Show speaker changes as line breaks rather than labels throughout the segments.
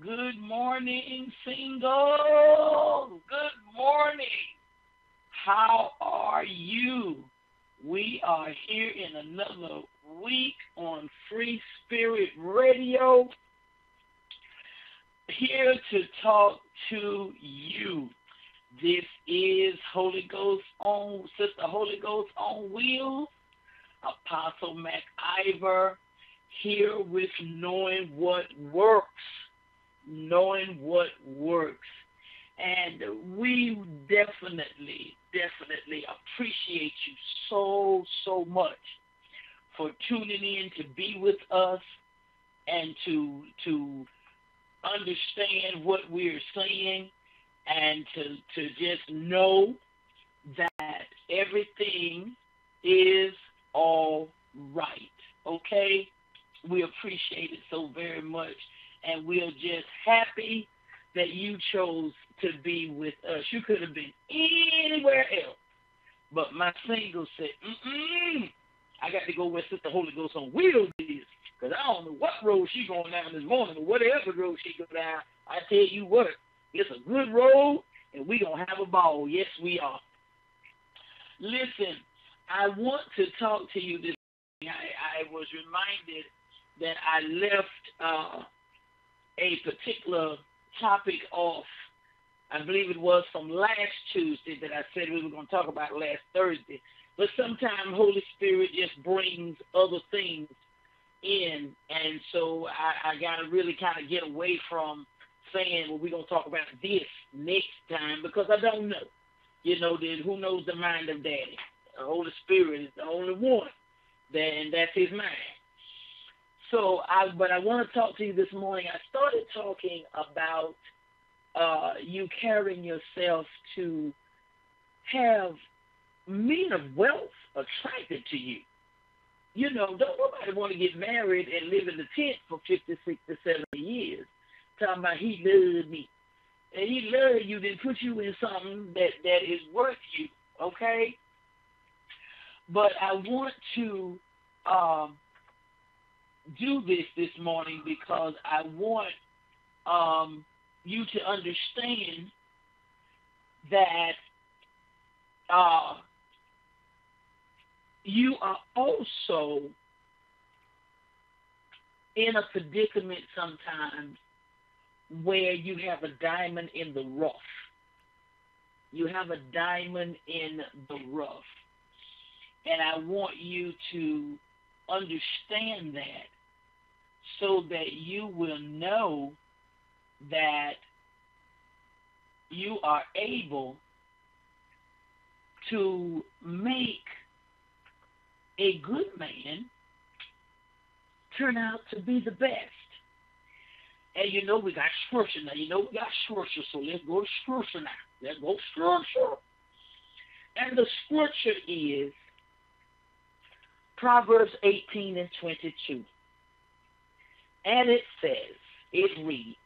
Good morning, singles. Good morning. How are you? We are here in another week on Free Spirit Radio, here to talk to you. This is Holy Ghost on Sister Holy Ghost on Wheels, Apostle MacIver, here with knowing what works. Knowing what works. And we definitely appreciate you so much for tuning in to be with us and to understand what we're saying and to just know that everything is all right. Okay? We appreciate it so very much. And we're just happy that you chose to be with us. You could have been anywhere else. But my single said, I got to go where Sister Holy Ghost on Wheels is. Because I don't know what road she's going down this morning, but whatever road she go down, I tell you what, it's a good road, and we're going to have a ball. Yes, we are. Listen, I want to talk to you this morning. I was reminded that I left a particular topic off. I believe it was from last Tuesday that I said we were going to talk about last Thursday. But sometimes Holy Spirit just brings other things in. And so I got to really kind of get away from saying, well, we're going to talk about this next time because I don't know. You know, who knows the mind of Daddy? The Holy Spirit is the only one. And that's his mind. So, but I want to talk to you this morning. I started talking about you carrying yourself to have men of wealth attracted to you. You know, don't nobody want to get married and live in the tent for 50, 60, 70 years, talking about he loved me. And he loved you, then put you in something that is worth you, okay? But I want to do this morning because I want you to understand that you are also in a predicament sometimes where you have a diamond in the rough. You have a diamond in the rough. And I want you to understand that so that you will know that you are able to make a good man turn out to be the best. And you know we got scripture now. So let's go to scripture now. Let's go scripture. And the scripture is Proverbs 18 and 22. And it reads,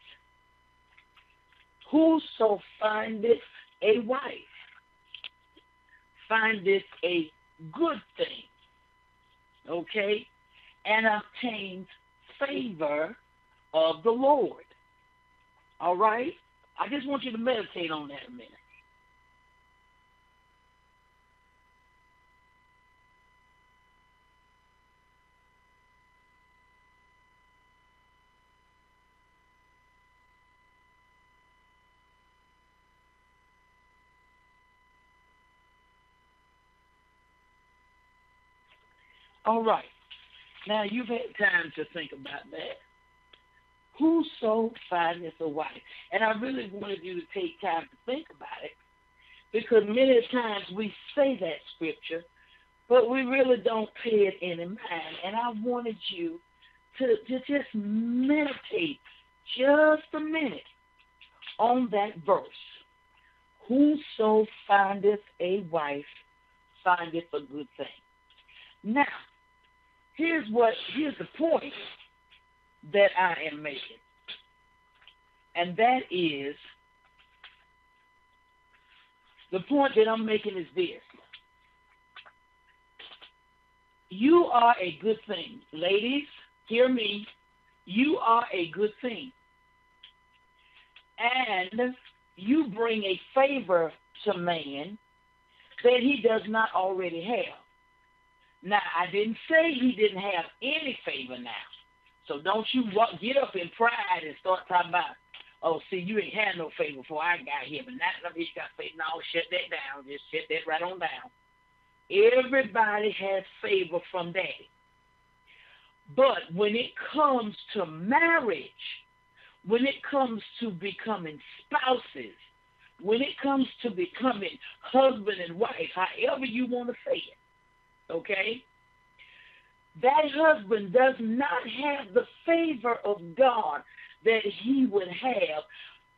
whoso findeth a wife findeth a good thing, okay, and obtains favor of the Lord. All right? I just want you to meditate on that a minute. All right. Now, you've had time to think about that. Whoso findeth a wife. And I really wanted you to take time to think about it because many times we say that scripture, but we really don't pay it any mind. And I wanted you to just meditate just a minute on that verse. Whoso findeth a wife findeth a good thing. Now, here's the point that I am making. And that is, the point that I'm making is this. You are a good thing. Ladies, hear me. You are a good thing. and you bring a favor to man that he does not already have. Now, I didn't say he didn't have any favor now. So don't you get up in pride and start talking about, oh, see, you ain't had no favor before I got here, but now you got favor. No, shut that down. Just shut that right on down. Everybody has favor from Daddy. But when it comes to marriage, when it comes to becoming spouses, when it comes to becoming husband and wife, however you want to say it, okay, that husband does not have the favor of God that he would have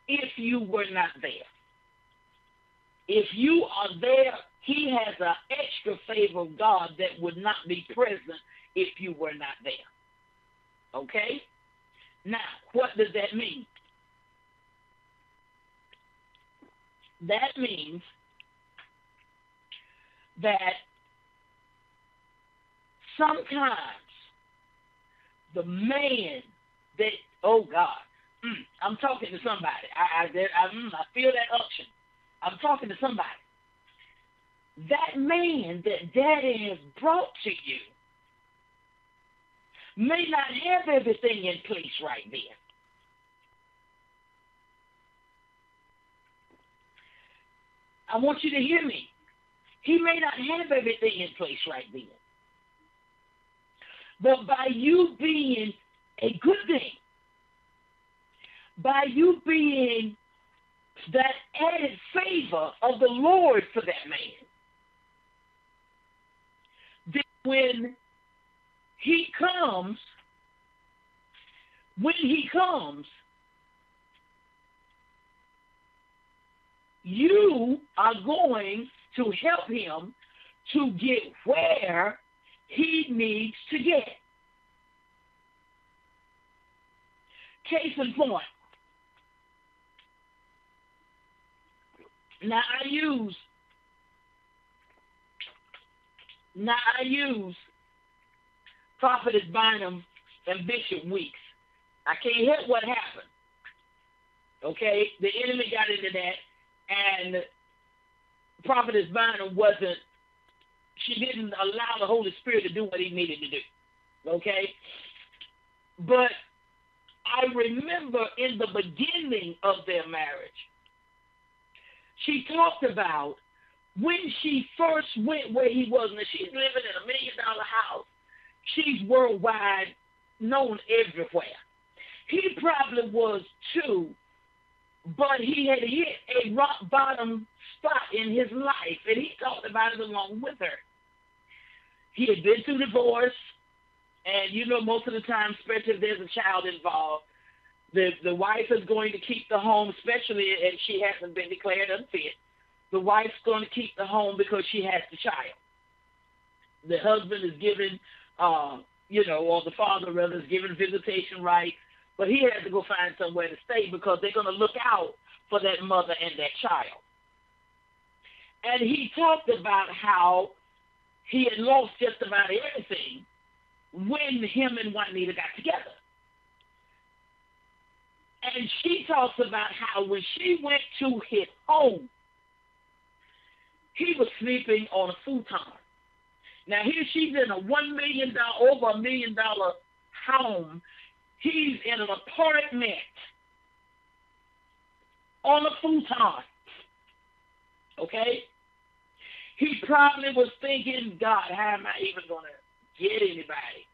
if you were not there. If you are there, he has an extra favor of God that would not be present if you were not there. Okay? Now, what does that mean? That means that sometimes the man that, oh God, I'm talking to somebody. I feel that unction. I'm talking to somebody. That man that Daddy has brought to you may not have everything in place right then. I want you to hear me. He may not have everything in place right then. But by you being a good thing, by you being that added favor of the Lord for that man, then when he comes, you are going to help him to get where he needs to get. Case in point. Now I use Prophetess Bynum and Bishop Weeks. I can't help what happened. Okay? The enemy got into that, and Prophetess Bynum she didn't allow the Holy Spirit to do what he needed to do. Okay? But I remember in the beginning of their marriage, she talked about when she first went where he was. Now, she's living in $1 million house. She's worldwide, known everywhere. He probably was too, but he had hit a rock bottom spot in his life, and he talked about it along with her. He had been through divorce, and you know most of the time, especially if there's a child involved, the wife is going to keep the home, especially if she hasn't been declared unfit. The wife's going to keep the home because she has the child. The husband is given, or the father rather is given visitation rights, but he has to go find somewhere to stay because they're going to look out for that mother and that child. And he talked about how he had lost just about everything when him and Juanita got together. And she talks about how when she went to his home, he was sleeping on a futon. Now here she's in over $1 million home. He's in an apartment on a futon. Okay? He probably was thinking, God, how am I even going to get anybody,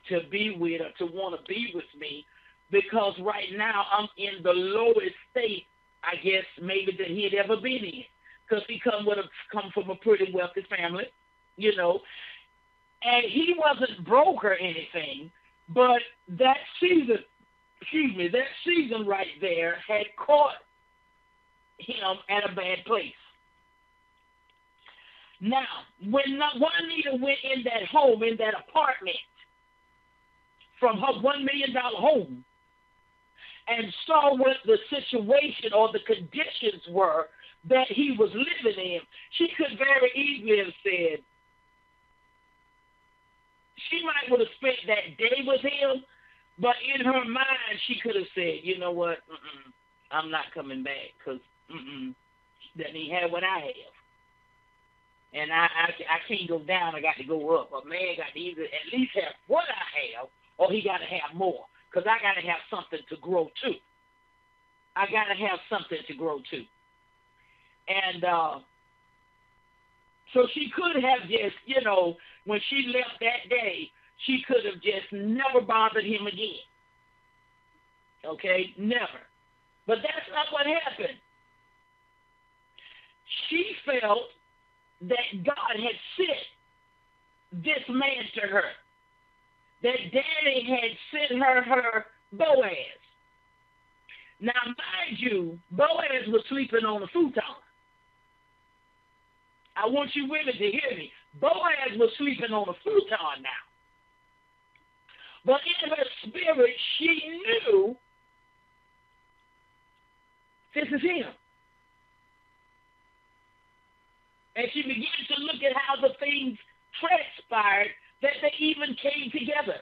to be with or to want to be with me? Because right now I'm in the lowest state, I guess, maybe that he had ever been in. Because he come from a pretty wealthy family, And he wasn't broke or anything, but that season right there had caught him at a bad place. Now, when Juanita went in that home, in that apartment, from her $1 million home, and saw what the situation or the conditions were that he was living in, she could very easily have said, she might would have spent that day with him, But in her mind, she could have said, you know what, I'm not coming back because that he had what I have. And I can't go down, I got to go up. A man got to either at least have what I have or he got to have more because I got to have something to grow to. I got to have something to grow to. And so she could have just, you know, when she left that day, she could have just never bothered him again. Okay? Never. But that's not what happened. She felt that God had sent this man to her. That Daddy had sent her Boaz. Now, mind you, Boaz was sleeping on a futon. I want you women to hear me. Boaz was sleeping on a futon now. But in her spirit, she knew this is him. And she began to look at how the things transpired that they even came together.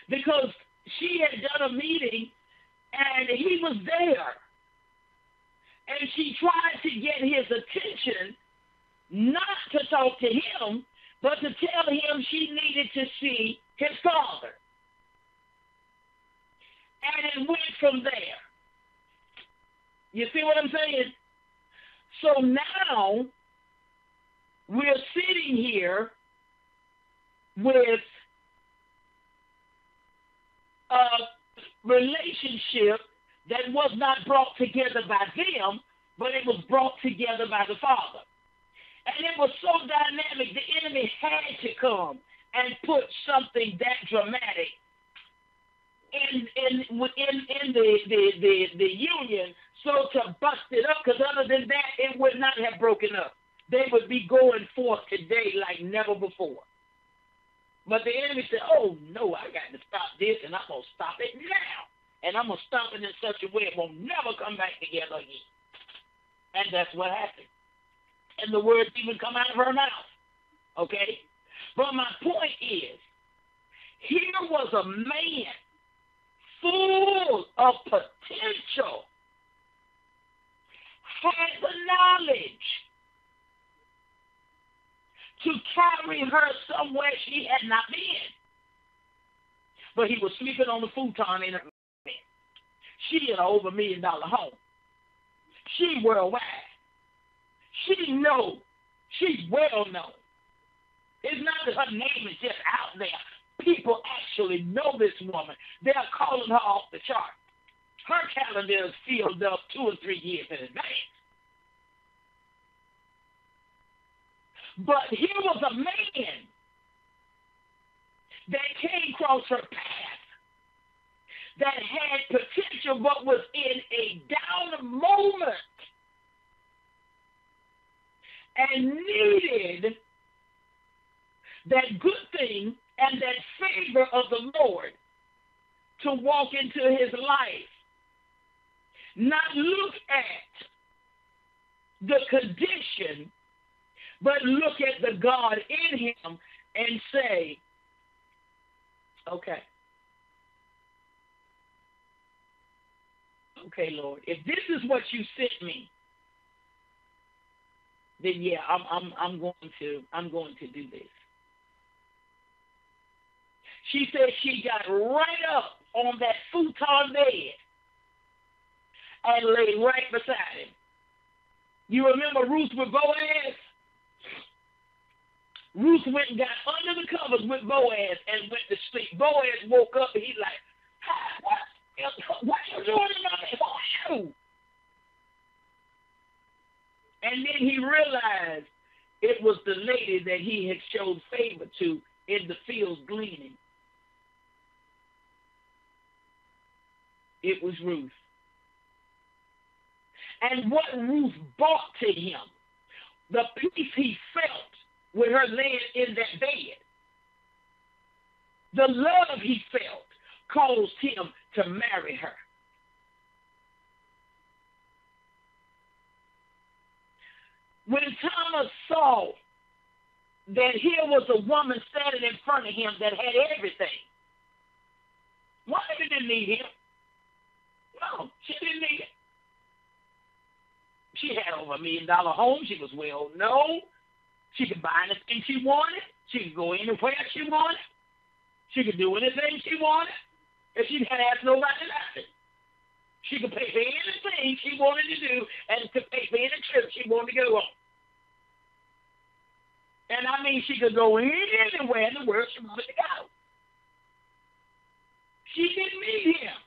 Because she had done a meeting and he was there. And she tried to get his attention, not to talk to him, but to tell him she needed to see his father. And it went from there. You see what I'm saying? So now we're sitting here with a relationship that was not brought together by them, but it was brought together by the Father. And it was so dynamic, the enemy had to come and put something that dramatic in the union, so to bust it up, because other than that, it would not have broken up. They would be going forth today like never before. But the enemy said, oh, no, I got to stop this, and I'm going to stop it now. And I'm going to stop it in such a way it will never come back together again. And that's what happened. And the words even come out of her mouth. Okay? But my point is, here was a man full of potential, had the knowledge to carry her somewhere she had not been. But he was sleeping on the futon in her bed. She in an over $1 million home. She worldwide. She knows. She's well known. It's not that her name is just out there. People actually know this woman. They're calling her off the chart. Her calendar is filled up 2 or 3 years in advance. But here was a man that came across her path that had potential but was in a down moment and needed that good thing and that favor of the Lord to walk into his life. Not look at the condition, but look at the God in him and say, okay, Lord, if this is what you sent me, then yeah, I'm going to do this. She said she got right up on that futon bed and lay right beside him. You remember Ruth with Boaz? Ruth went and got under the covers with Boaz and went to sleep. Boaz woke up and he's like, what are you doing in my bed? Who are you? And then he realized it was the lady that he had showed favor to in the fields gleaning. It was Ruth. And what Ruth brought to him, the peace he felt with her laying in that bed, the love he felt caused him to marry her. When Thomas saw that here was a woman standing in front of him that had everything, Wanda didn't need him. No, she didn't need it. She had over $1 million home. She was well known. She could buy anything she wanted. She could go anywhere she wanted. She could do anything she wanted. If she had asked nobody nothing. She could pay for anything she wanted to do and could pay for any trip she wanted to go on. And I mean, she could go anywhere in the world she wanted to go. She didn't need him.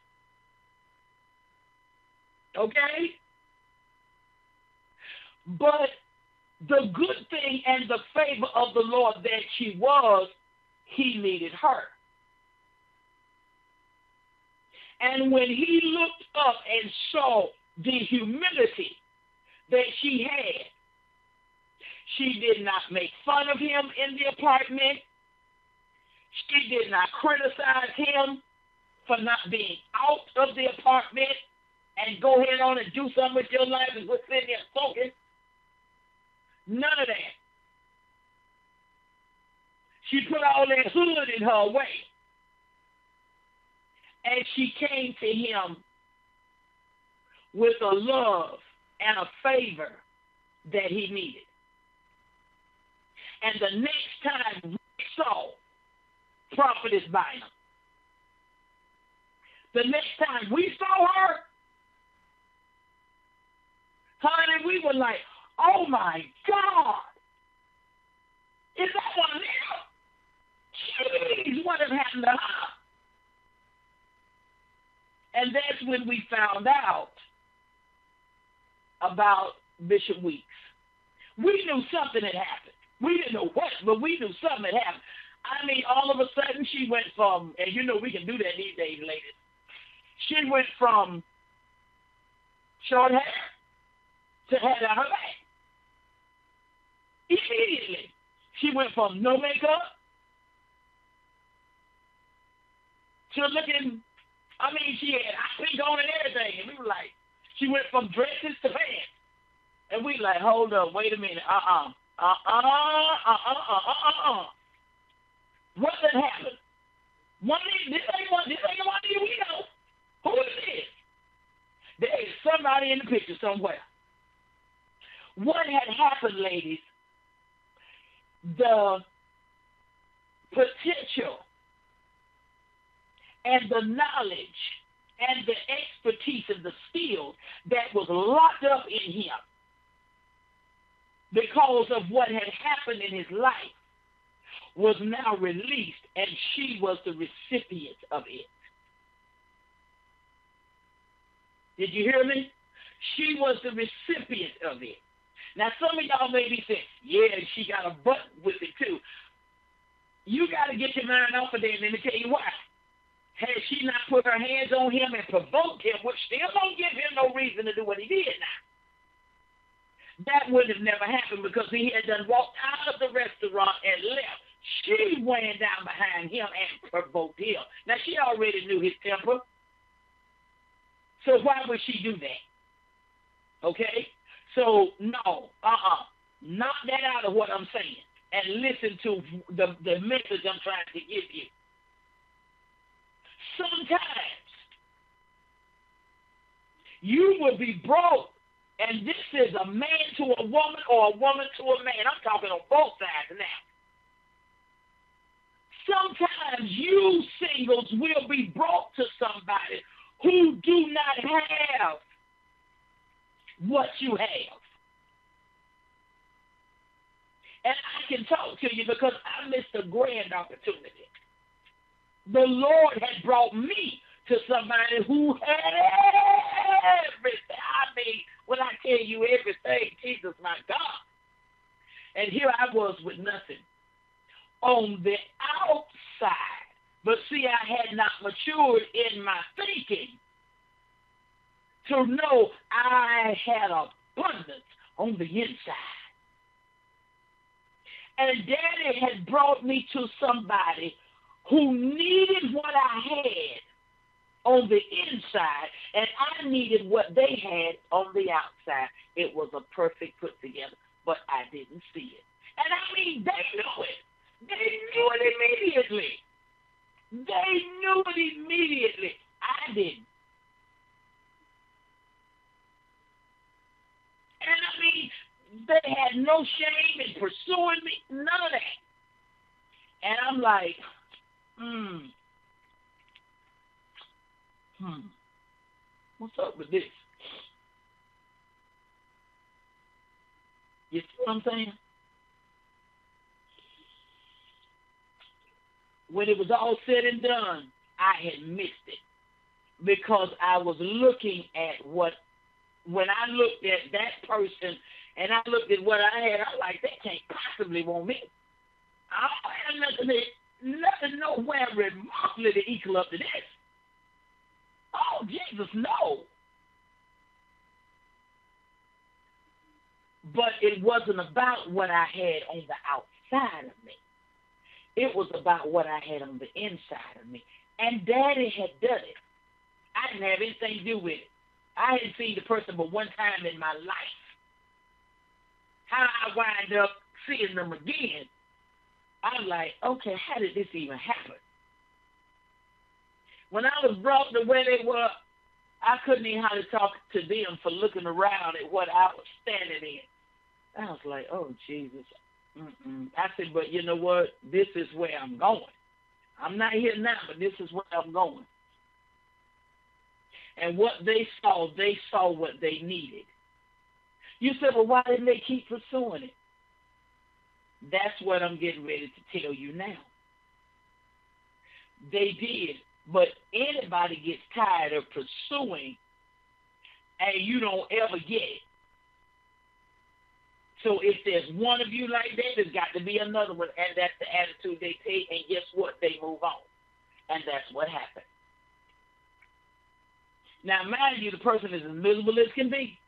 Okay? But the good thing and the favor of the Lord that she was, he needed her. And when he looked up and saw the humility that she had, she did not make fun of him in the apartment. She did not criticize him for not being out of the apartment and go ahead on and do something with your life and quit sitting there soaking. None of that. She put all that hood in her way. And she came to him with a love and a favor that he needed. And the next time we saw Prophetess Bynum, the next time we saw her, honey, we were like, oh my God, is that one of them? Jeez, what has happened to her? And that's when we found out about Bishop Weeks. We knew something had happened. We didn't know what, but we knew something had happened. I mean, all of a sudden she went from, and you know we can do that these days, ladies. She went from short hair to hair down her back. Immediately. She went from no makeup to looking, I mean, she had pink on and everything. And we were like, she went from dresses to pants. And we like, hold up, wait a minute. What did happen? This ain't one of you we know. Who is this? There is somebody in the picture somewhere. What had happened, ladies, the potential and the knowledge and the expertise and the skills that was locked up in him because of what had happened in his life was now released, and she was the recipient of it. Did you hear me? She was the recipient of it. Now, some of y'all may be saying, yeah, she got a butt with it too. You got to get your mind off of that, and let me tell you why. Had she not put her hands on him and provoked him, which still don't give him no reason to do what he did now, that would have never happened because he had done walked out of the restaurant and left. She ran down behind him and provoked him. Now, she already knew his temper. So why would she do that? Okay? So, no, knock that out of what I'm saying and listen to the message I'm trying to give you. Sometimes you will be broke, and this is a man to a woman or a woman to a man. I'm talking on both sides now. Sometimes you singles will be brought to somebody who do not have what you have. And I can talk to you because I missed a grand opportunity. The Lord had brought me to somebody who had everything. I mean, when I tell you everything, Jesus, my God. And here I was with nothing on the outside. But see, I had not matured in my thinking to know I had abundance on the inside. And Daddy had brought me to somebody who needed what I had on the inside, and I needed what they had on the outside. It was a perfect put together, but I didn't see it. And I mean, they knew it. They knew it immediately. They knew it immediately. I didn't. And I mean, they had no shame in pursuing me, none of that. And I'm like, what's up with this? You see what I'm saying? When it was all said and done, I had missed it because I was looking at when I looked at that person and I looked at what I had, I'm like, they can't possibly want me. I don't have nothing nowhere remotely to equal up to this. Oh, Jesus, no. But it wasn't about what I had on the outside of me. It was about what I had on the inside of me. And Daddy had done it. I didn't have anything to do with it. I hadn't seen the person but one time in my life. How I wind up seeing them again, I'm like, okay, how did this even happen? When I was brought to where they were, I couldn't even hardly talk to them for looking around at what I was standing in. I was like, oh, Jesus. I said, but you know what? This is where I'm going. I'm not here now, but this is where I'm going. And what they saw what they needed. You said, well, why didn't they keep pursuing it? That's what I'm getting ready to tell you now. They did, but anybody gets tired of pursuing and you don't ever get it. So if there's one of you like that, there's got to be another one, and that's the attitude they take, and guess what? They move on. And that's what happened. Now, mind you, the person is as miserable as can be.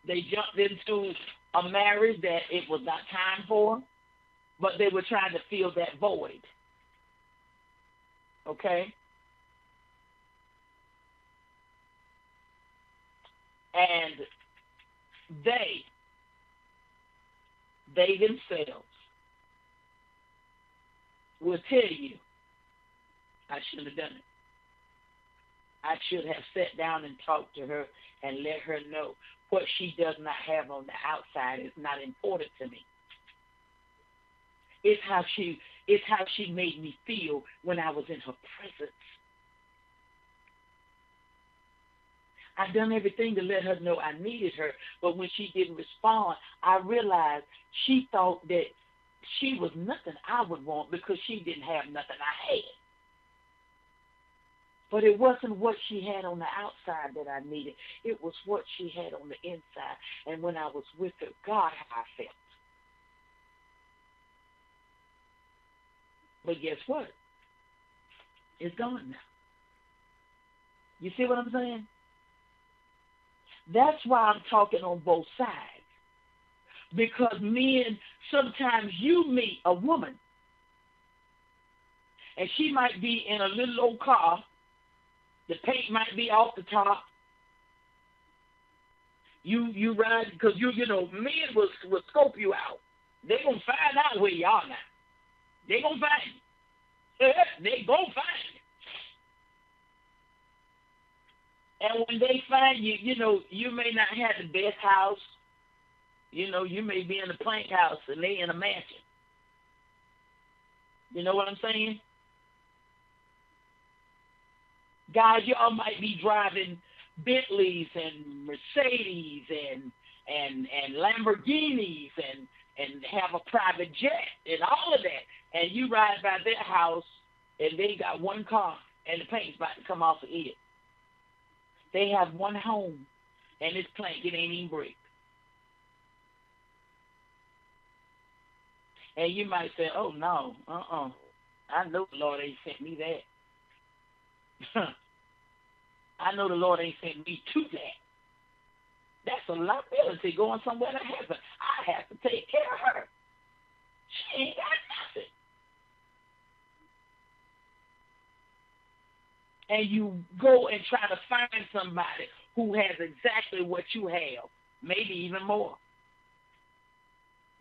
They jumped into a marriage that it was not time for, but they were trying to fill that void. Okay? And they themselves will tell you, I shouldn't have done it. I should have sat down and talked to her and let her know what she does not have on the outside is not important to me. It's how she made me feel when I was in her presence. I've done everything to let her know I needed her, but when she didn't respond, I realized she thought that she was nothing I would want because she didn't have nothing I had. But it wasn't what she had on the outside that I needed. It was what she had on the inside. And when I was with her, God, how I felt. But guess what? It's gone now. You see what I'm saying? That's why I'm talking on both sides. Because men, sometimes you meet a woman, and she might be in a little old car. The paint might be off the top. You ride, because you know, men will scope you out. They're going to find out where you are now. They're going to find you. They're going to find you. And when they find you, you know, you may not have the best house. You know, you may be in a plank house and they in a mansion. You know what I'm saying? Guys, y'all might be driving Bentleys and Mercedes and Lamborghinis and have a private jet and all of that. And you ride by their house and they got one car and the paint's about to come off of it. They have one home and it's plank, it ain't even brick. And you might say, oh no, I know the Lord ain't sent me that. I know the Lord ain't sent me to that. That's a liability going somewhere to heaven. I have to take care of her. She ain't got nothing. And you go and try to find somebody who has exactly what you have, maybe even more.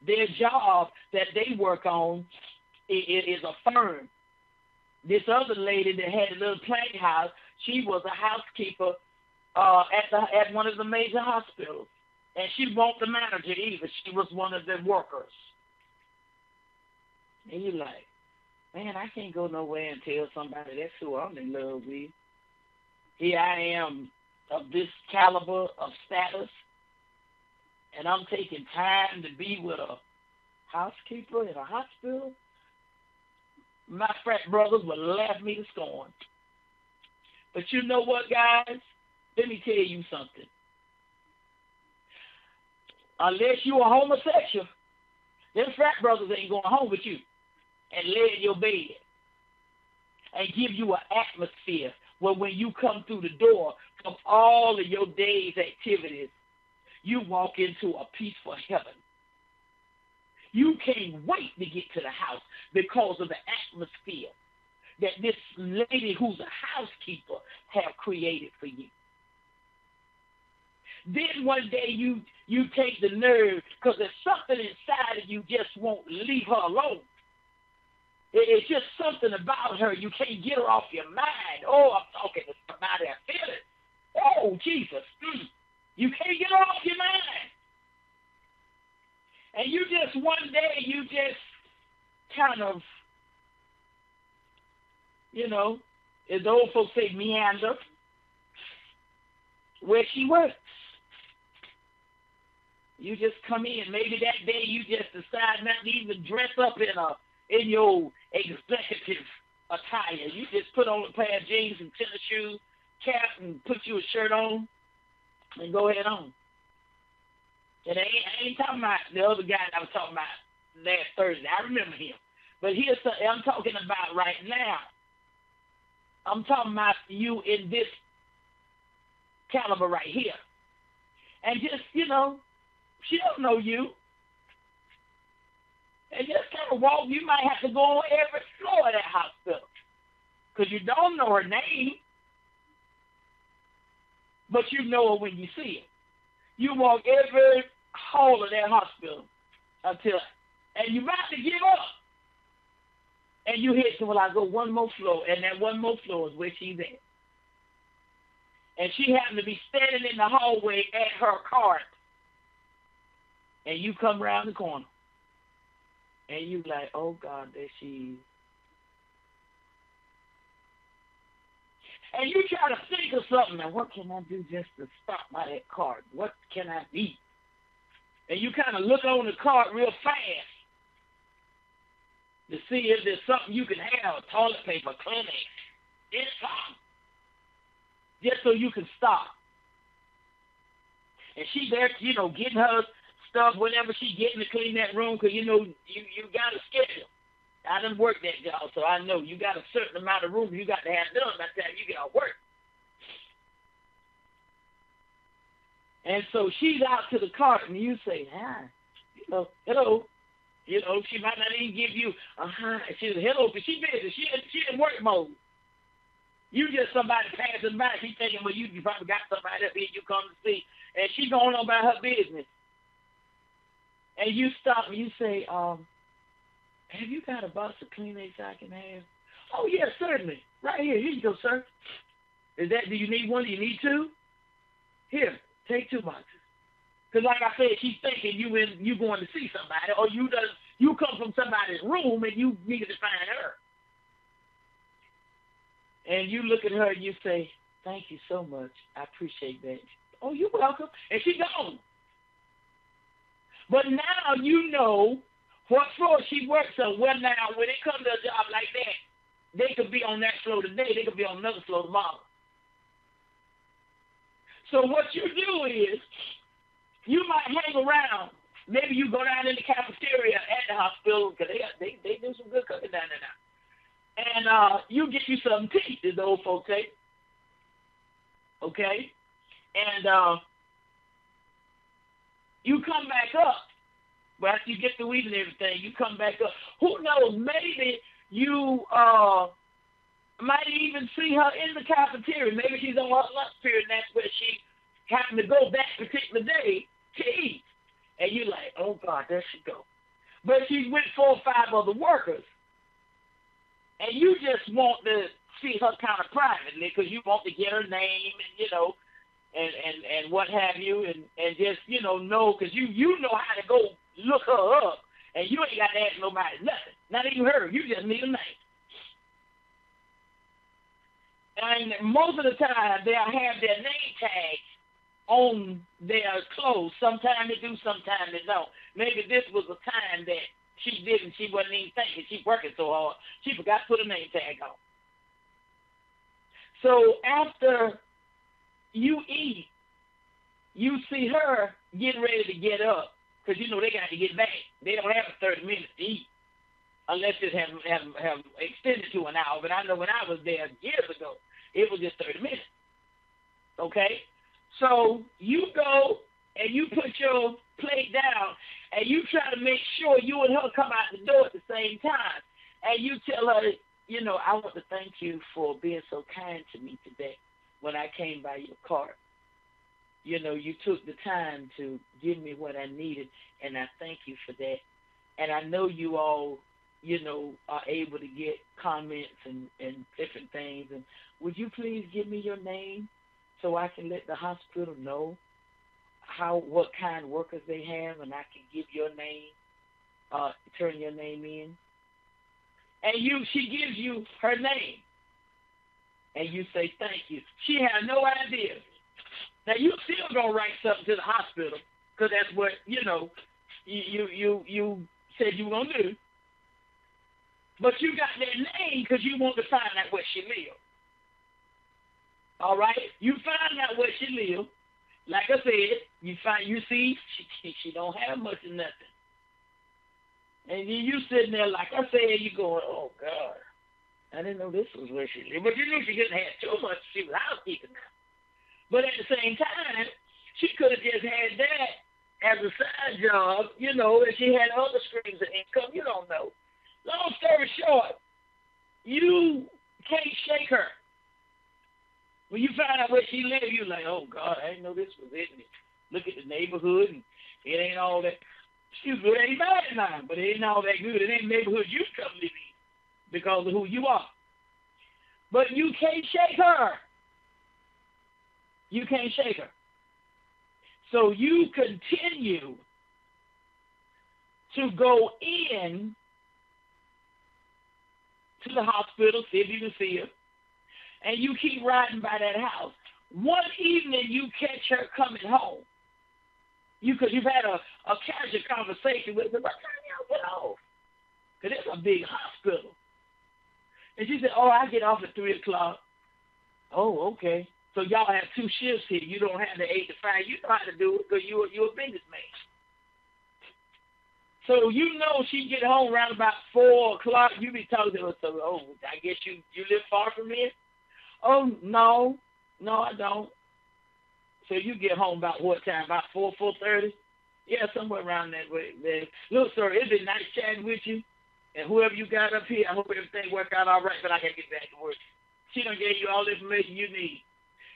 Their job that they work on is a firm. This other lady that had a little plant house, she was a housekeeper at one of the major hospitals. And she wasn't the manager either. She was one of the workers. And you're like, man, I can't go nowhere and tell somebody that's who I'm in love with. Here I am of this caliber of status, and I'm taking time to be with a housekeeper in a hospital. My frat brothers would laugh me to scorn. But you know what, guys? Let me tell you something. Unless you're a homosexual, them frat brothers ain't going home with you and lay in your bed and give you an atmosphere where when you come through the door from all of your day's activities, you walk into a peaceful heaven. You can't wait to get to the house because of the atmosphere that this lady who's a housekeeper have created for you. Then one day you take the nerve because there's something inside of you just won't leave her alone. It's just something about her. You can't get her off your mind. Oh, I'm talking to somebody I feel it. Oh, Jesus. You can't get her off your mind. And you just, one day, you just kind of, you know, as the old folks say, meander where she works. You just come in. Maybe that day you just decide not to even dress up in your executive attire. You just put on a pair of jeans and tennis shoes, cap, and put you a shirt on, and go ahead on. And I ain't talking about the other guy that I was talking about last Thursday. I remember him. But here's something I'm talking about right now. I'm talking about you in this caliber right here. And just, you know, she don't know you. And just kind of walk, you might have to go on every floor of that hospital. Because you don't know her name. But you know her when you see her. You walk every hall of that hospital and you're about to give up. And you hit to, well, I go one more floor, and that one more floor is where she's at. And she happened to be standing in the hallway at her cart. And you come around the corner. And you like, oh, God, there she is. And you try to think of something, and what can I do just to stop by that cart? What can I eat? And you kind of look on the cart real fast to see if there's something you can have, toilet paper, Kleenex, it's something, just so you can stop. And she's there, you know, getting her stuff, whatever she's getting to clean that room, because, you know, you got a schedule. I done worked that job, so I know you got a certain amount of room you got to have done by the time you get out of work. And so she's out to the cart, and you say, hi, you know, hello. You know, she might not even give you a hi. She says, hello, because she's busy. She in work mode. You just somebody passing by. She's thinking, well, you probably got somebody up here you come to see, and she's going on about her business. And you stop and you say, have you got a box of Kleenex I can have? Oh, yeah, certainly. Right here. Here you go, sir. Do you need one? Do you need two? Here, take 2 boxes. Because like I said, she's thinking you going to see somebody, or you come from somebody's room and you needed to find her. And you look at her and you say, thank you so much. I appreciate that. Oh, you're welcome. And she's gone. But now you know what floor she works on. Well, now, when it comes to a job like that, they could be on that floor today. They could be on another floor tomorrow. So what you do is, you might hang around. Maybe you go down in the cafeteria at the hospital, because they do some good cooking down there now. And you get you something to eat, as the old folks say. Okay? And you come back up. Well, after you get through eating everything, you come back up. Who knows? Maybe you might even see her in the cafeteria. Maybe she's on her lunch period, and that's where she happened to go that particular day to eat. And you're like, oh, God, there she go. But she's with 4 or 5 other workers. and you just want to see her kind of privately because you want to get her name and, and what have you, and just, know, because you know how to go look her up, and you ain't got to ask nobody nothing. Not even her. You just need a name. And most of the time, they'll have their name tag on their clothes. Sometimes they do, sometimes they don't. Maybe this was a time that she didn't. She wasn't even thinking. She's working so hard. She forgot to put a name tag on. So after you eat, you see her getting ready to get up because, they got to get back. They don't have 30 minutes to eat unless it have extended to an hour. But I know when I was there years ago, it was just 30 minutes. Okay? So you go and you put your plate down and you try to make sure you and her come out the door at the same time. And you tell her, I want to thank you for being so kind to me today when I came by your cart. You took the time to give me what I needed, and I thank you for that. And I know you all, are able to get comments and different things. And would you please give me your name so I can let the hospital know what kind of workers they have, and I can give your name, turn your name in. And she gives you her name, and you say thank you. She has no idea. Now you still gonna write something to the hospital because that's what you said you were gonna do. But you got their name because you want to find out where she lives. All right, you find out where she lives. Like I said, you see she don't have much of nothing. And then you sitting there, like I said, you going, oh, God, I didn't know this was where she lived. But you knew she didn't have too much. She was housekeeping now. But at the same time, she could have just had that as a side job, and she had other streams of income. You don't know. Long story short, you can't shake her. When you find out where she lives, you're like, oh, God, I didn't know this was it. And look at the neighborhood, and it ain't all that. Excuse me, it ain't bad now, but it ain't all that good. It ain't the neighborhood you come live in because of who you are. But you can't shake her. You can't shake her. So you continue to go in to the hospital, see if you can see her, and you keep riding by that house. One evening you catch her coming home. Because you've had a casual conversation with her. What time y'all get off? Because it's a big hospital. And she said, oh, I get off at 3 o'clock. Oh, okay. So y'all have 2 shifts here. You don't have the 8 to 5. You know how to do it because you're a businessman. So she get home around about 4 o'clock. You be talking to her. So, I guess you live far from here? Oh, no, I don't. So you get home about what time? About 4:30? Yeah, somewhere around that way. Look, sir, it's been nice chatting with you. And whoever you got up here, I hope everything worked out all right, but I got to get back to work. She done gave you all the information you need.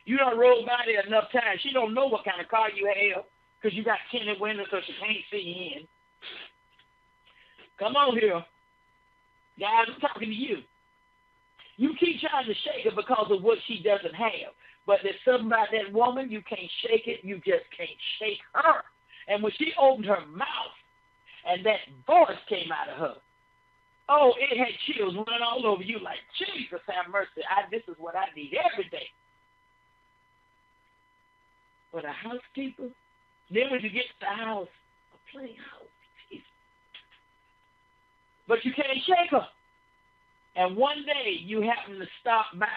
You done rolled by there enough times. She don't know what kind of car you have because you got tinted windows so she can't see in. Come on here. Guys, I'm talking to you. You keep trying to shake her because of what she doesn't have. But there's something about that woman, you can't shake it. You just can't shake her. And when she opened her mouth and that voice came out of her, oh, it had chills running all over you like, Jesus have mercy. This is what I need every day. But a housekeeper, then when you get to the house, a plain house, Jesus. But you can't shake her. And one day you happen to stop by.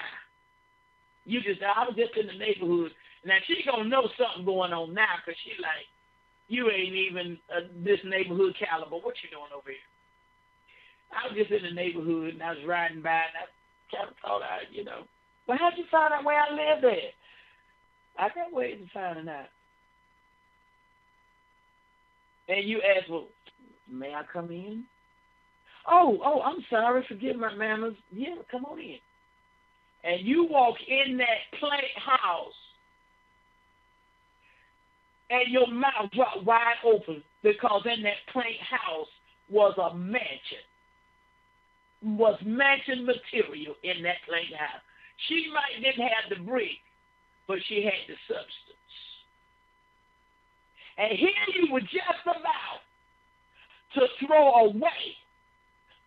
I was just in the neighborhood. Now, she going to know something going on now because she like, you ain't even this neighborhood caliber. What you doing over here? I was just in the neighborhood, and I was riding by, and I kind of thought well, how'd you find out where I lived at? I got ways of finding out. And you ask, well, may I come in? Oh, I'm sorry. Forgive my manners. Yeah, come on in. And you walk in that plank house, and your mouth dropped wide open because in that plank house was a mansion. was matching material in that plank house. She might didn't have the brick, but she had the substance. And here you were just about to throw away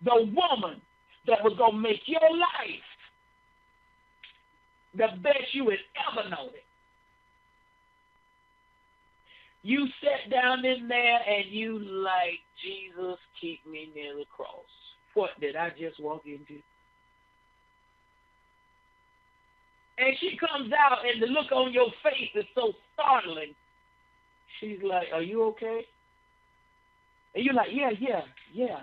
the woman that was going to make your life the best you had ever known it. You sat down in there and you like, Jesus, keep me near the cross. What did I just walk into? And she comes out and the look on your face is so startling. She's like, are you okay? And you're like, yeah.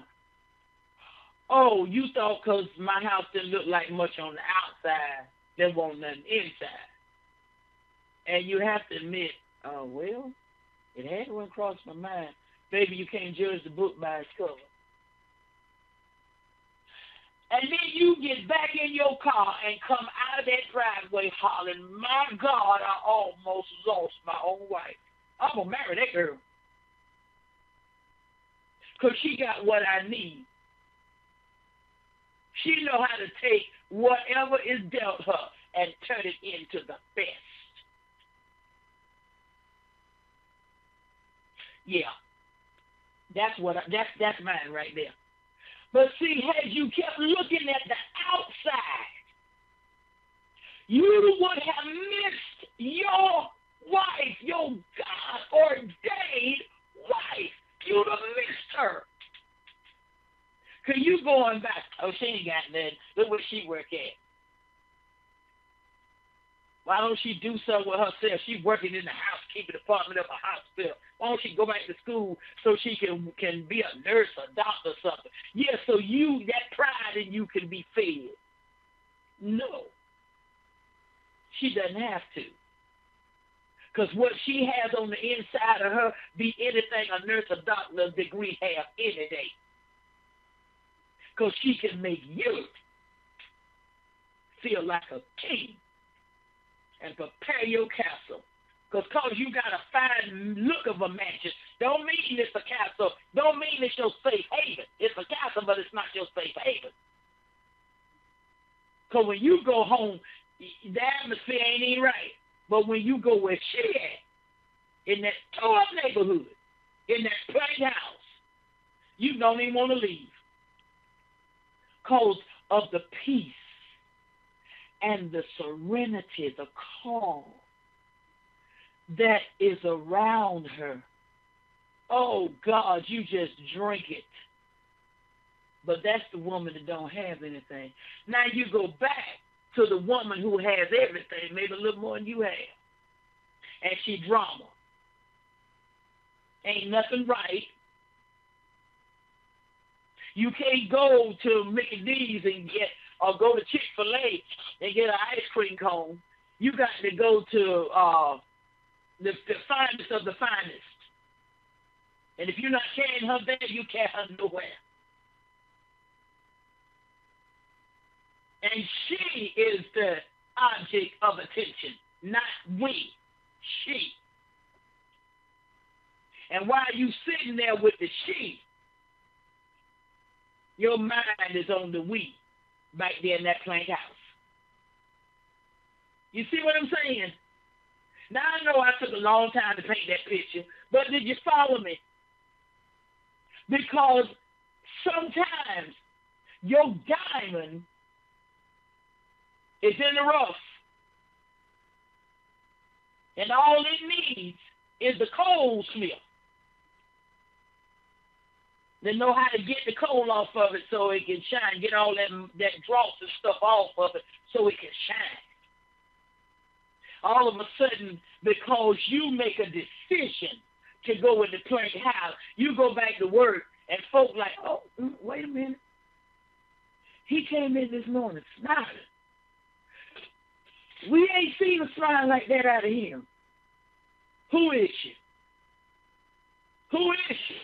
Oh, you thought because my house didn't look like much on the outside, there wasn't nothing inside. And you have to admit, well, it had run across my mind. Baby, you can't judge the book by its cover. And then you get back in your car and come out of that driveway hollering, my God, I almost lost my own wife. I'm going to marry that girl. Because she got what I need. She know how to take whatever is dealt her and turn it into the best. Yeah. That's mine right there. But see, had you kept looking at the outside, you would have missed your wife, your God-ordained wife. You'd have missed her. Because you going back, oh, she ain't got nothing. Look where she work at. Why don't she do something with herself? She's working in the housekeeping department of a hospital. Why don't she go back to school so she can be a nurse, a doctor, or something? Yeah, so that pride in you can be fed. No. She doesn't have to. Because what she has on the inside of her be anything a nurse or doctor degree have any day. Because she can make you feel like a king and prepare your castle. Because you got a fine look of a mansion. Don't mean it's a castle. Don't mean it's your safe haven. It's a castle, but it's not your safe haven. Because when you go home, the atmosphere ain't even right. But when you go where she at, in that tore-up neighborhood, in that plank house, you don't even want to leave. Because of the peace and the serenity, the calm that is around her. Oh, God, you just drink it. But that's the woman that don't have anything. Now you go back to the woman who has everything, maybe a little more than you have. And she drama. Ain't nothing right. You can't go to Mickey D's and or go to Chick-fil-A and get an ice cream cone. You got to go to the finest of the finest. And if you're not carrying her there, you can't her nowhere. And she is the object of attention, not we, she. And while you sitting there with the she, your mind is on the we back there in that plank house. You see what I'm saying? Now, I know I took a long time to paint that picture, but did you follow me? Because sometimes your diamond is in the rough, and all it needs is the coalsmith to know how to get the coal off of it so it can shine, get all that dross and stuff off of it so it can shine. All of a sudden, because you make a decision to go in the plank house, you go back to work, and folk like, oh, wait a minute. He came in this morning smiling. We ain't seen a smile like that out of him. Who is she? Who is she?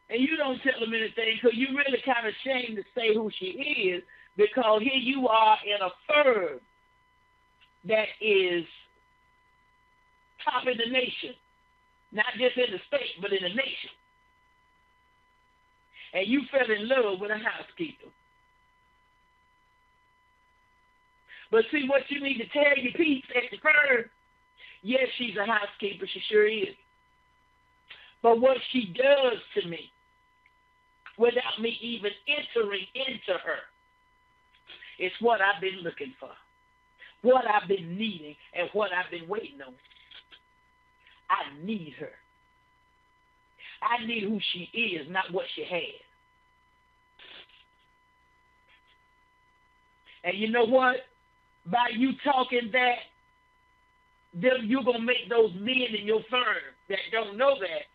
And you don't tell them anything because you're really kind of ashamed to say who she is, because here you are in a firm that is top in the nation, not just in the state, but in the nation. and you fell in love with a housekeeper. But see, what you need to tell your peeps at the firm, yes, she's a housekeeper, she sure is. But what she does to me, without me even entering into her, is what I've been looking for, what I've been needing, and what I've been waiting on. I need her. I need who she is, not what she had. And you know what? By you talking that, then you're going to make those men in your firm that don't know that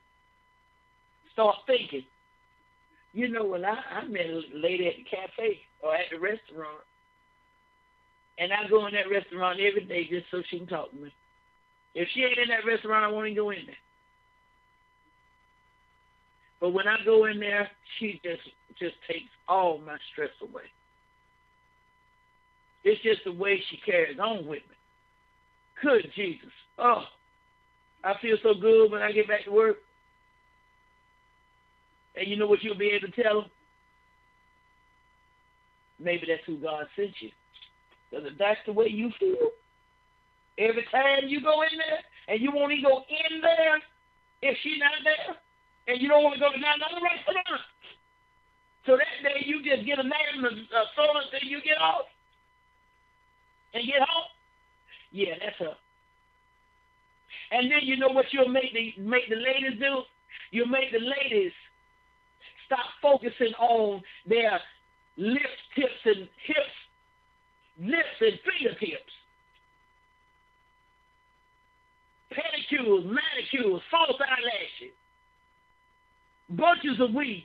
start thinking, you know, well, I met a lady at the cafe or at the restaurant, and I go in that restaurant every day just so she can talk to me. If she ain't in that restaurant, I won't even go in there. But when I go in there, she just takes all my stress away. It's just the way she carries on with me. Good Jesus. Oh, I feel so good when I get back to work. And you know what you'll be able to tell them? Maybe that's who God sent you. Because if that's the way you feel, every time you go in there, and you won't even go in there if she's not there, and you don't want to go to another restaurant. So that day you just get a name of soda until you get off and get home. Yeah, that's her. And then you know what you'll make the ladies do? You'll make the ladies stop focusing on their lips, tips, and hips, lips and fingertips, pedicures, manicures, false eyelashes, bunches of weave.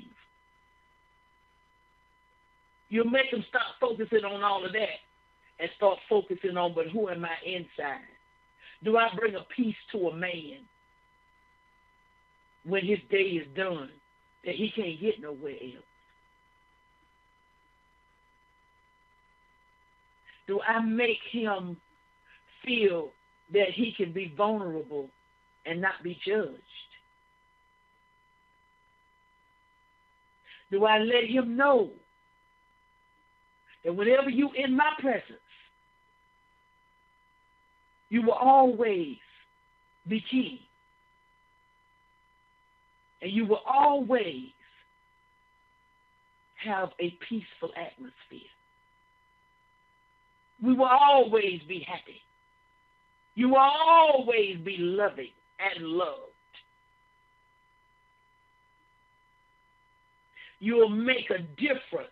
You'll make them stop focusing on all of that and start focusing on, but who am I inside? Do I bring a peace to a man when his day is done that he can't get nowhere else? Do I make him feel that he can be vulnerable and not be judged? Do I let him know that whenever you in my presence, you will always be king, and you will always have a peaceful atmosphere. We will always be happy. You will always be loving and loved. You will make a difference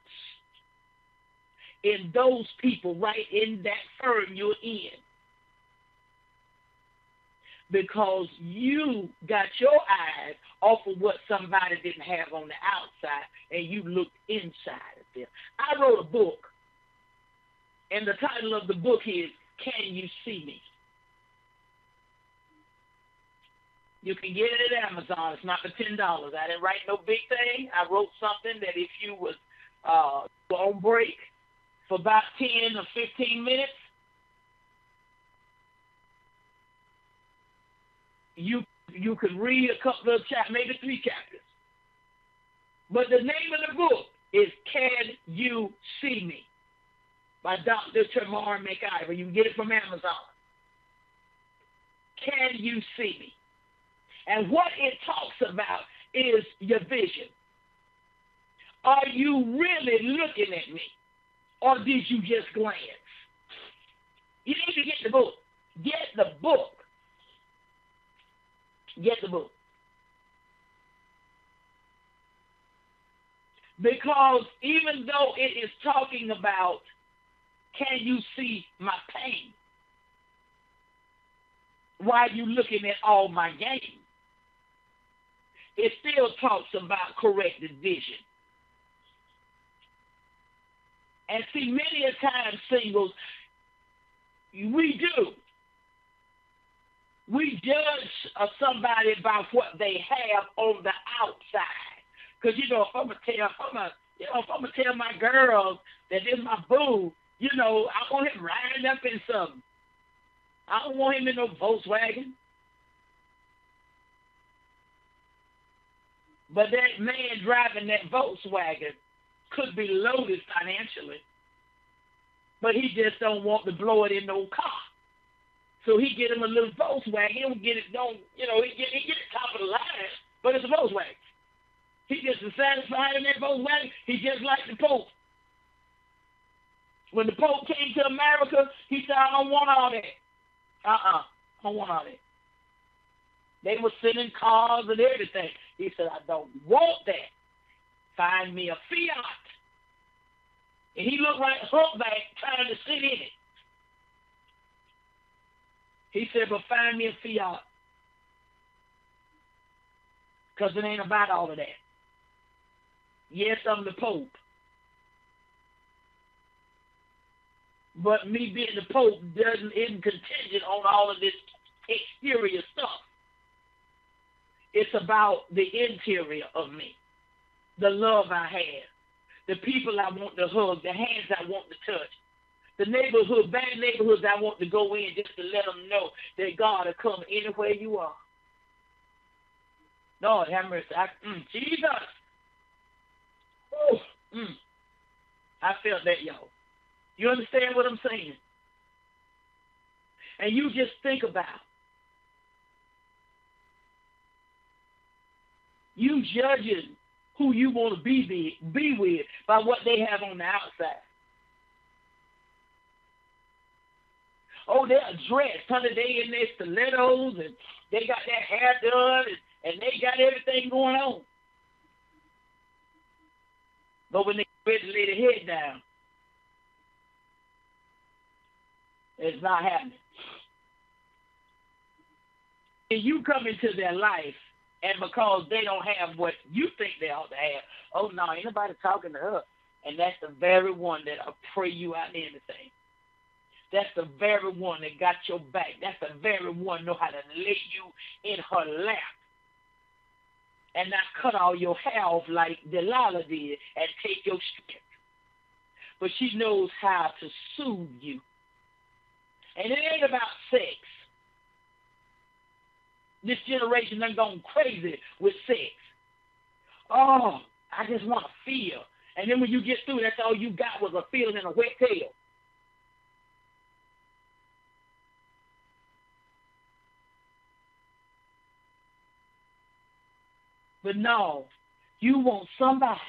in those people right in that firm you're in, because you got your eyes off of what somebody didn't have on the outside, and you looked inside of them. I wrote a book, and the title of the book is Can You See Me? You can get it at Amazon. It's not for $10. I didn't write no big thing. I wrote something that if you was on break for about 10 or 15 minutes, you could read a couple of chapters, maybe 3 chapters. But the name of the book is Can You See Me? By Dr. Tamar McIver. You can get it from Amazon. Can you see me? And what it talks about is your vision. Are you really looking at me? Or did you just glance? You need to get the book. Get the book. Get the book. Because even though it is talking about, can you see my pain while you looking at all my gain, it still talks about corrected vision. And see, many a time, singles, we do. We judge somebody by what they have on the outside. Because, if I'm gonna tell my girls that this is my boo, I want him riding up in something. I don't want him in no Volkswagen. But that man driving that Volkswagen could be loaded financially, but he just don't want to blow it in no car. So he get him a little Volkswagen. He don't get it, he get it top of the line, but it's a Volkswagen. He just is satisfied in that Volkswagen. He just like the Pope. When the Pope came to America, he said, I don't want all that. I don't want all that. They were sending cars and everything. He said, I don't want that. Find me a Fiat. And he looked like a humpback trying to sit in it. He said, but find me a Fiat. Because it ain't about all of that. Yes, I'm the Pope. But me being the Pope isn't contingent on all of this exterior stuff. It's about the interior of me, the love I have, the people I want to hug, the hands I want to touch, the bad neighborhoods I want to go in just to let them know that God will come anywhere you are. Lord have mercy. Jesus. I felt that, y'all. You understand what I'm saying? And you just think about you judging who you want to be with by what they have on the outside. Oh, they're dressed, honey. They in their stilettos and they got their hair done and they got everything going on. But when they ready to lay their head down, it's not happening. And you come into their life, and because they don't have what you think they ought to have, oh, no, ain't nobody talking to her. And that's the very one that'll pray you out of anything. That's the very one that got your back. That's the very one know how to lay you in her lap and not cut all your hair off like Delilah did and take your strength. But she knows how to soothe you. And it ain't about sex. This generation done gone crazy with sex. Oh, I just want to feel. And then when you get through, that's all you got was a feeling and a wet tail. But no, you want somebody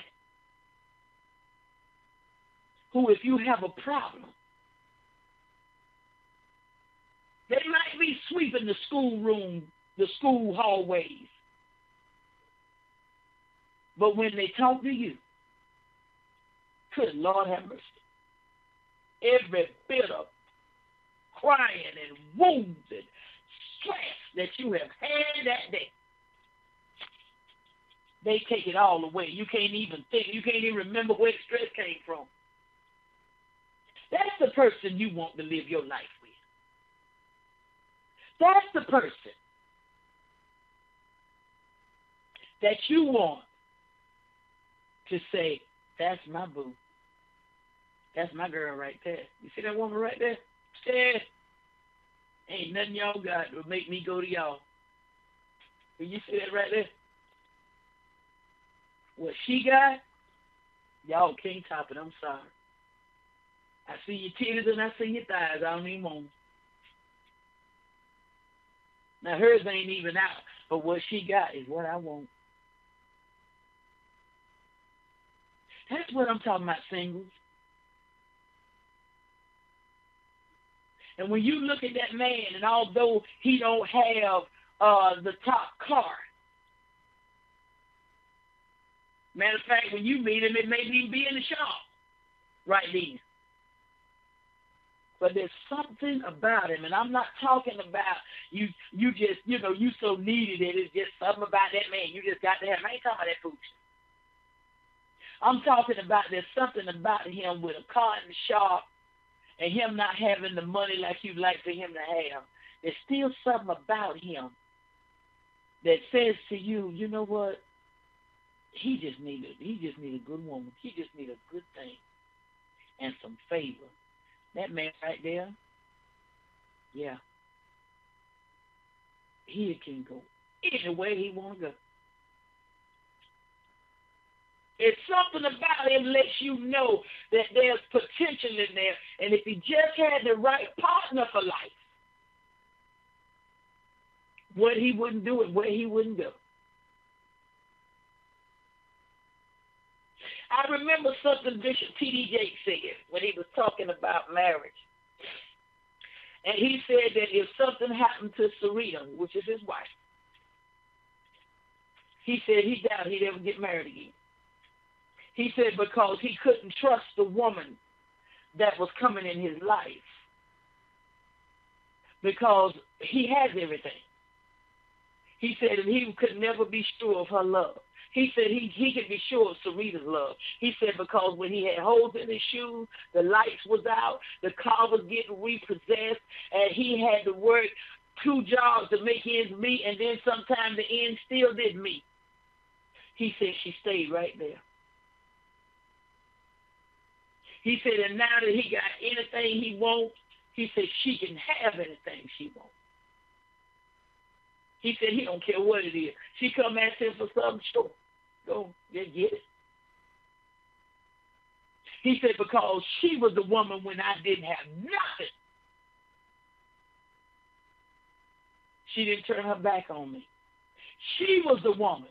who, if you have a problem, they might be sweeping the schoolroom, the school hallways. But when they talk to you, good Lord have mercy, every bit of crying and wounds and stress that you have had that day, they take it all away. You can't even think. You can't even remember where the stress came from. That's the person you want to live your life with. That's the person that you want to say, that's my boo. That's my girl right there. You see that woman right there? Yeah. Ain't nothing y'all got to make me go to y'all. You see that right there? What she got, y'all can't top it. I'm sorry. I see your titties and I see your thighs. I don't even want them. Now, hers ain't even out, but what she got is what I want. That's what I'm talking about, singles. And when you look at that man, and although he don't have the top car, matter of fact, when you meet him, it may even be in the shop right then. But there's something about him, and I'm not talking about you just, you so needed it. It's just something about that man. You just got to have him. I ain't talking about that pooch. I'm talking about there's something about him with a car in the shop and him not having the money like you'd like for him to have. There's still something about him that says to you, you know what? He just need a good woman. He just need a good thing and some favor. That man right there, yeah, he can go anywhere he want to go. It's something about him lets you know that there's potential in there. And if he just had the right partner for life, what he wouldn't do and what he wouldn't do. I remember something Bishop T.D. Jakes said when he was talking about marriage. And he said that if something happened to Serena, which is his wife, he said he doubted he'd ever get married again. He said because he couldn't trust the woman that was coming in his life because he has everything. He said and he could never be sure of her love. He said he could be sure of Serena's love. He said because when he had holes in his shoes, the lights was out, the car was getting repossessed, and he had to work 2 jobs to make ends meet, and then sometimes the ends still didn't meet. He said she stayed right there. He said, and now that he got anything he wants, he said she can have anything she wants. He said he don't care what it is. She come ask him for something, sure. Go, just get it. He said because she was the woman when I didn't have nothing. She didn't turn her back on me. She was the woman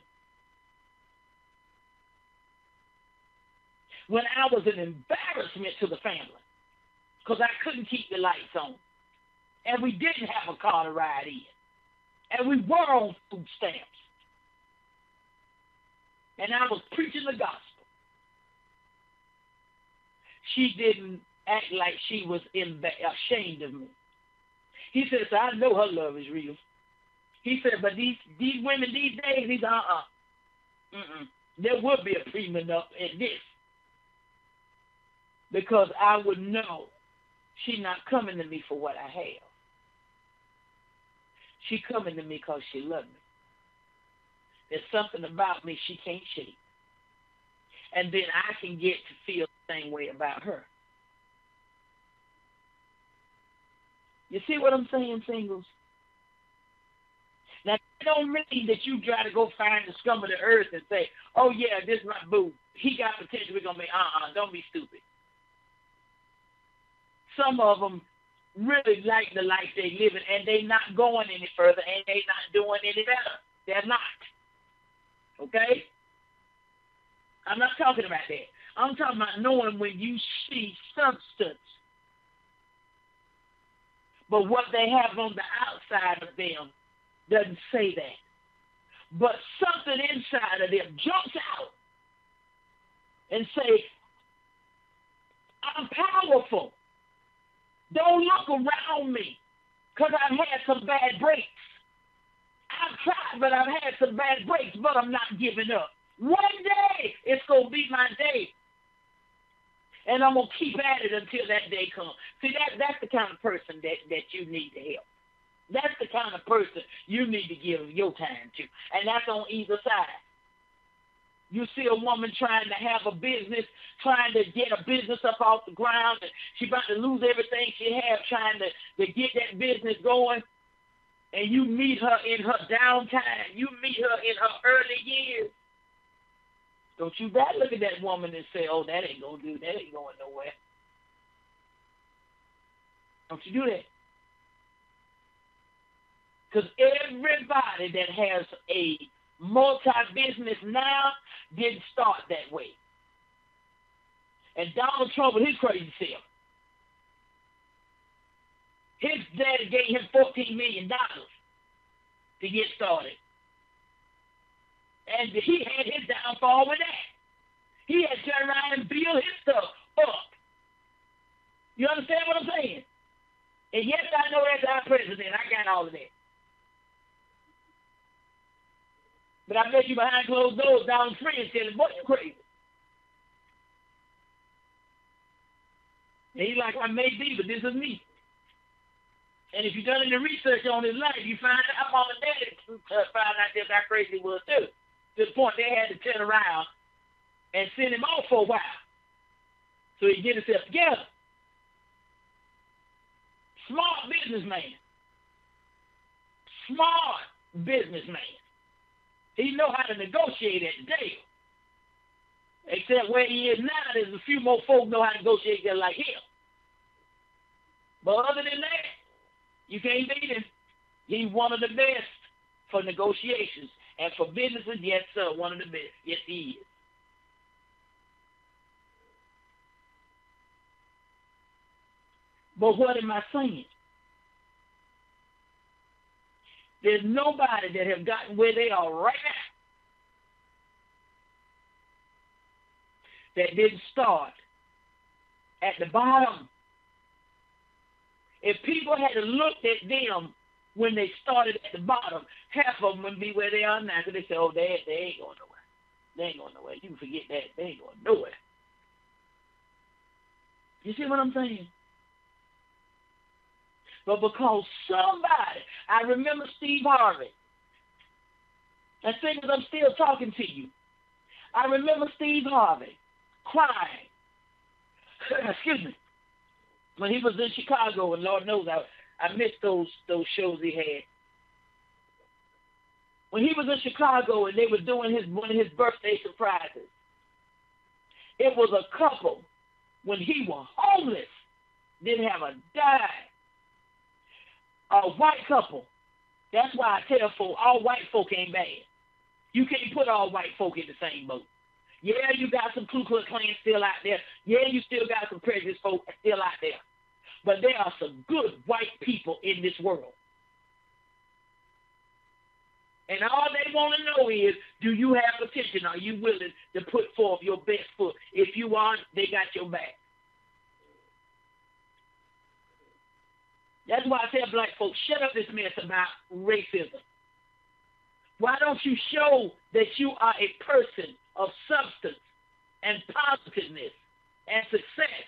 when I was an embarrassment to the family because I couldn't keep the lights on. And we didn't have a car to ride in. And we were on food stamps. And I was preaching the gospel. She didn't act like she was ashamed of me. He said, so I know her love is real. He said, but these women these days, he's there would be a prenup in this. Because I would know she's not coming to me for what I have. She coming to me because she loves me. There's something about me she can't shake. And then I can get to feel the same way about her. You see what I'm saying, singles? Now, it don't mean that you try to go find the scum of the earth and say, oh, yeah, this is my boo. He got potential. We're going to be, don't be stupid. Some of them really like the life they living, and they not going any further, and they not doing any better. They're not. Okay? I'm not talking about that. I'm talking about knowing when you see substance. But what they have on the outside of them doesn't say that. But something inside of them jumps out and say, I'm powerful. Don't look around me because I've had some bad breaks. I've tried, but I've had some bad breaks, but I'm not giving up. One day, it's going to be my day. And I'm going to keep at it until that day comes. See, that's the kind of person that you need to help. That's the kind of person you need to give your time to. And that's on either side. You see a woman trying to have a business, trying to get a business up off the ground, and she's about to lose everything she has trying to get that business going, and you meet her in her downtime. You meet her in her early years. Don't you dare look at that woman and say, oh, that ain't going to do, that ain't going nowhere. Don't you do that. Because everybody that has a multi-business now didn't start that way. And Donald Trump with his crazy self. His daddy gave him $14 million to get started. And he had his downfall with that. He had to turn around and build his stuff up. You understand what I'm saying? And yes, I know that's our president. I got all of that. But I bet you behind closed doors, Donald Trump telling, boy, you crazy. And he's like, I may be, but this is me. And if you've done any research on his life, you find out mom and daddy found out just how crazy he was too. To the point they had to turn around and send him off for a while so he get himself together. Smart businessman. Smart businessman. He know how to negotiate at the deal. Except where he is now, there's a few more folk know how to negotiate just like him. But other than that, you can't beat him. He's one of the best for negotiations. And for businesses, yes, sir, one of the best. Yes, he is. But what am I saying? There's nobody that have gotten where they are right now that didn't start at the bottom. If people had looked at them when they started at the bottom, half of them would be where they are now. Because they say, oh, they ain't going nowhere. They ain't going nowhere. You can forget that. They ain't going nowhere. You see what I'm saying? But because somebody, I remember Steve Harvey, and singers, I'm still talking to you. I remember Steve Harvey crying, excuse me, when he was in Chicago, and Lord knows I missed those shows he had. When he was in Chicago and they were doing one of his birthday surprises, it was a couple when he was homeless, didn't have a dime. A white couple. That's why I tell folk, all white folk ain't bad. You can't put all white folk in the same boat. Yeah, you got some Ku Klux Klan still out there. Yeah, you still got some prejudiced folk still out there. But there are some good white people in this world. And all they want to know is, do you have potential? Are you willing to put forth your best foot? If you are, they got your back. That's why I tell black folks, shut up this mess about racism. Why don't you show that you are a person of substance and positiveness and success?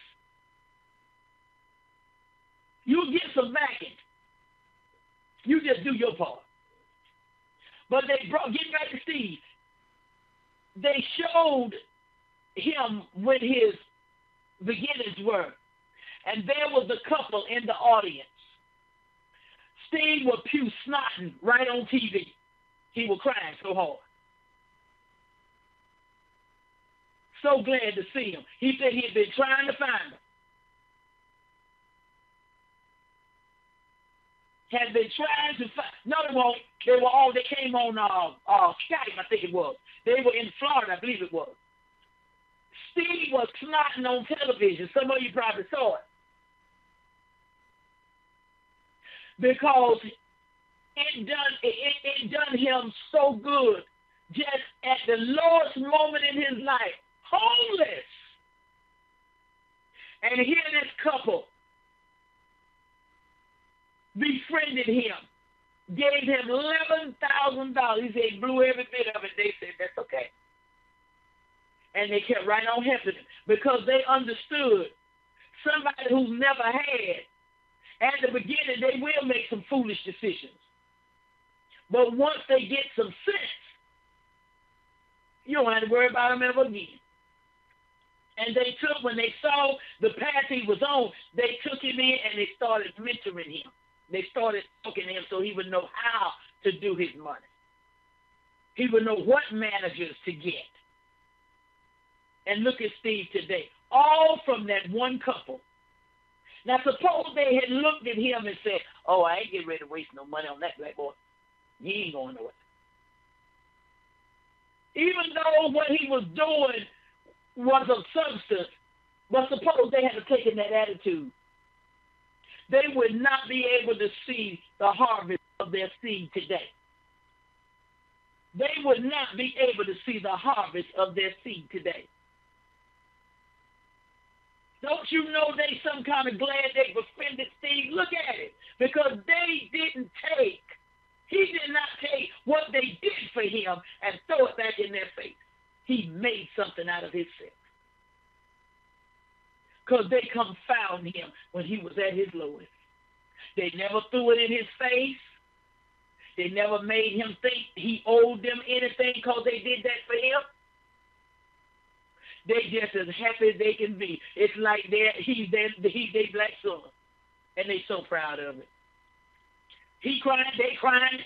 You get some backing. You just do your part. But getting back to Steve, they showed him what his beginnings were. And there was a couple in the audience. Steve was pew snotting right on TV. He was crying so hard. So glad to see him. He said he had been trying to find him. Had been trying to find. No, they won't. They came on Skype, I think it was. They were in Florida, I believe it was. Steve was snotting on television. Some of you probably saw it. Because it done him so good just at the lowest moment in his life, homeless. And here this couple befriended him, gave him $11,000. He said he blew every bit of it. They said, that's okay. And they kept right on helping him because they understood somebody who's never had. At the beginning, they will make some foolish decisions. But once they get some sense, you don't have to worry about them ever again. And when they saw the path he was on, they took him in and they started mentoring him. They started talking to him so he would know how to do his money. He would know what managers to get. And look at Steve today. All from that one couple. Now, suppose they had looked at him and said, oh, I ain't getting ready to waste no money on that black boy. He ain't going nowhere. Even though what he was doing was of substance, but suppose they had taken that attitude, they would not be able to see the harvest of their seed today. They would not be able to see the harvest of their seed today. Don't you know they some kind of glad they befriended Steve? Look at it. Because they didn't take, he did not take what they did for him and throw it back in their face. He made something out of himself. Because they confounded him when he was at his lowest. They never threw it in his face. They never made him think he owed them anything because they did that for him. They just as happy as they can be. It's like he's their black son. And they so proud of it. He crying, they crying.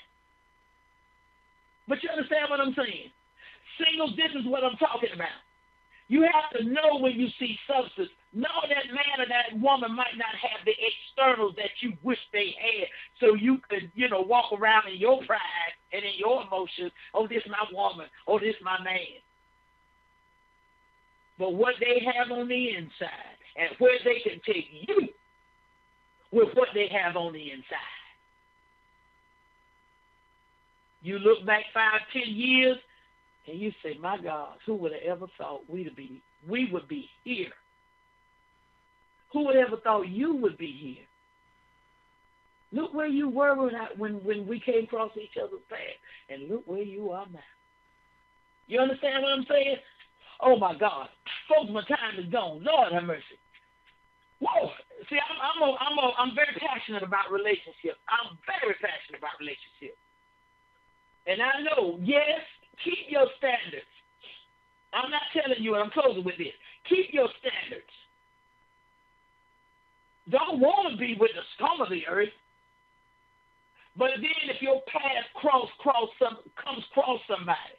But you understand what I'm saying? Singles, this is what I'm talking about. You have to know when you see substance. Know that man or that woman might not have the externals that you wish they had, so you could, walk around in your pride and in your emotions. Oh, this my woman. Oh, this my man. But what they have on the inside, and where they can take you with what they have on the inside. You look back 5, 10 years, and you say, my God, who would have ever thought we would be here? Who would have ever thought you would be here? Look where you were when we came across each other's path, and look where you are now. You understand what I'm saying? Oh, my God. Folks, my time is gone. Lord have mercy. Whoa. See, I'm very passionate about relationships. I'm very passionate about relationships. And I know, yes, keep your standards. I'm not telling you, and I'm closing with this. Keep your standards. Don't want to be with the scum of the earth. But then if your path comes across somebody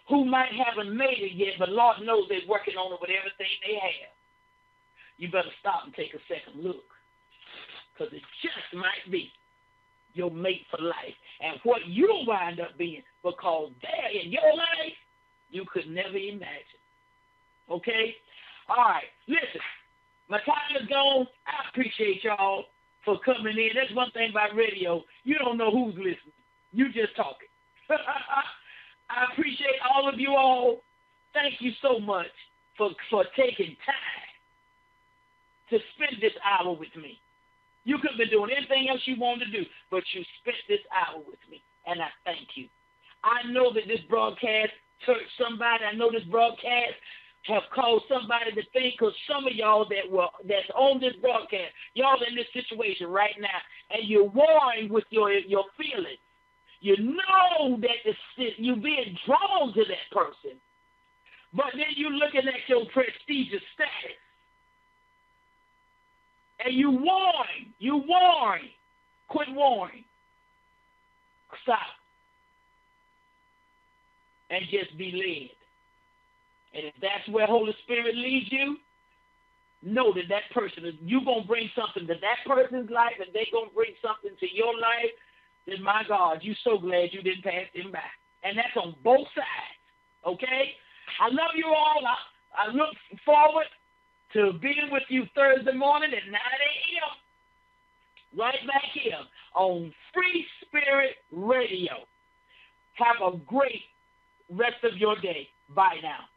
who might haven't made it yet, but Lord knows they're working on it with everything they have, you better stop and take a second look. Because it just might be your mate for life. And what you'll wind up being, because there in your life, you could never imagine. Okay? All right. Listen, my time is gone. I appreciate y'all for coming in. That's one thing about radio. You don't know who's listening. You just talking. I appreciate all of you all. Thank you so much for taking time to spend this hour with me. You could have been doing anything else you wanted to do, but you spent this hour with me, and I thank you. I know that this broadcast touched somebody. I know this broadcast have caused somebody to think, because some of y'all that's on this broadcast, y'all in this situation right now, and you're warring with your feelings. You know that you're being drawn to that person, but then you're looking at your prestigious status. And you warn. Quit warring. Stop. And just be led. And if that's where Holy Spirit leads you, know that person you're going to bring something to that person's life, and they're going to bring something to your life. Then, my God, you're so glad you didn't pass them by. And that's on both sides. Okay? I love you all. I look forward to being with you Thursday morning at 9 a.m. right back here on Free Spirit Radio. Have a great rest of your day. Bye now.